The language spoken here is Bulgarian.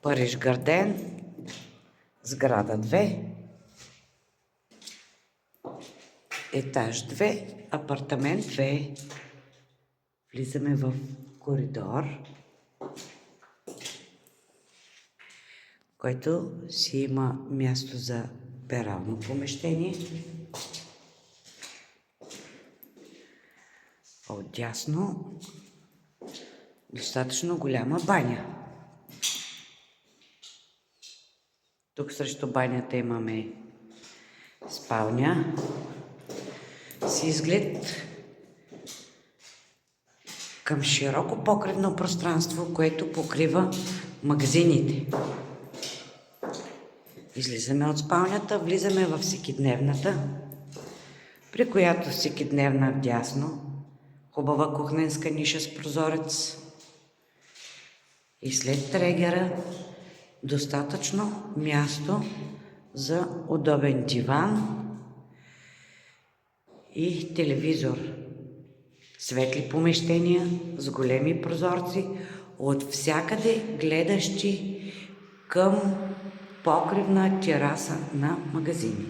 Париж Гарден, сграда 2, етаж 2, апартамент 2. Влизаме в коридор, който си има място за перално помещение. Отдясно достатъчно голяма баня. Тук срещу банята имаме спалня с изглед към широко покривно пространство, което покрива магазините. Излизаме от спалнята, влизаме в всекидневната, при която всекидневна вдясно хубава кухненска ниша с прозорец и след трегера достатъчно място за удобен диван и телевизор. Светли помещения с големи прозорци, от всякъде гледащи към покривна тераса на магазини.